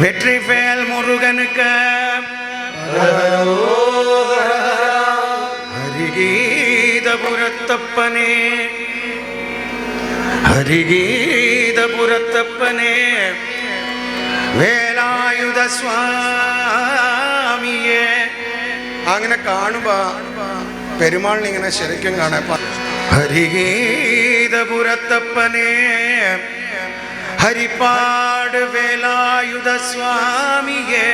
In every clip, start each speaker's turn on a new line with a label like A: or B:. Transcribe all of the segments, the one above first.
A: வெற்றிவேல் முருகனுக்கு ஹரிகீதபுரத்தப்பனே ഹരിഗീതപുരത്തപ്പനെ വേലായുധ സ്വാമിയെ അങ്ങനെ കാണുമ്പോ പെരുമാളിനെ ഇങ്ങനെ ശരിക്കും കാണാൻ ഹരിഗീതപുരത്തപ്പനെ ഹരിപ്പാട് വേലായുധ സ്വാമിയെ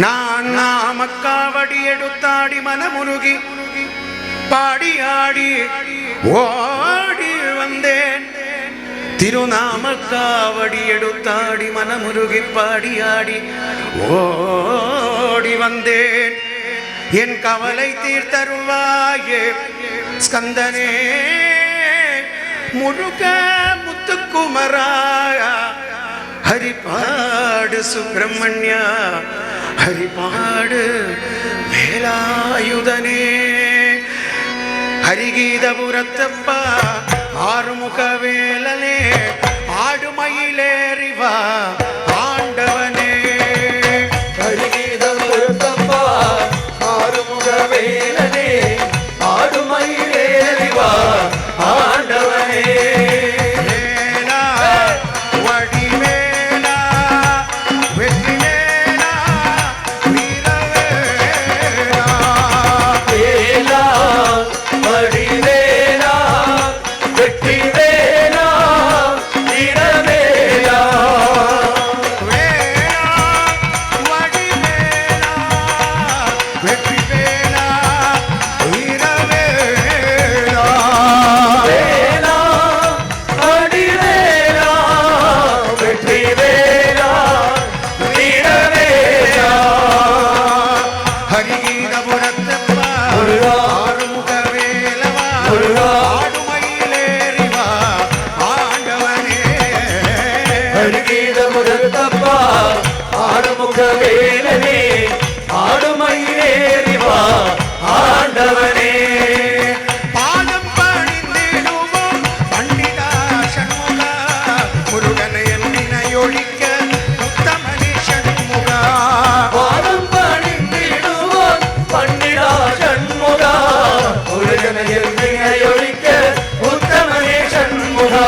A: நான் நாமக்காவடி எடுத்தாடி மனமுருகி பாடியாடி ஓடி வந்தேன் திருநாமக்காவடி எடுத்தாடி மனமுருகி பாடியாடி ஓடி வந்தேன் என் கவலை தீர்த்தருள்வாயே ஸ்கந்தனே முருக முத்துக்குமராயா ஹரிபாடு சுப்பிரமணியா ஹரிபாடு வேலாயுதனே ஹரிகீதபுரத்தப்பா ஆறுமுகவேலனே ஆடுமயிலேறிவா ஆண்டவனே
B: ஹரிகீதபுரத்தப்பா ஆறுமுகவேலனே ஆடுமயிலேறிவா ஆண்டவனே ஹரிகீதபுரத்தப்பா ஆறுமுகவேலனே ஆடுமயிலேறிவா ஆண்டவனே
A: பாதம் பணிந்திடுவோம் பண்டிதா சண்முகா முருகனை என்னையொழிக்க உத்தமனே சண்முகா
B: பாதம் பணிந்திடுவோம் பண்டிதா சண்முகா முருகனை என்னையொழிக்க உத்தமனே சண்முகா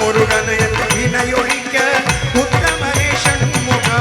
A: முருகனை இணையொழிக்க உத்தமனே சண்முகா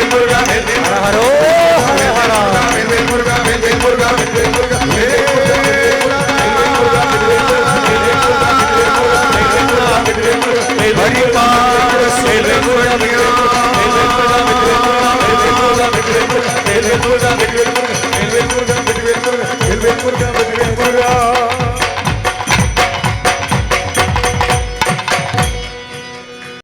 B: முருகா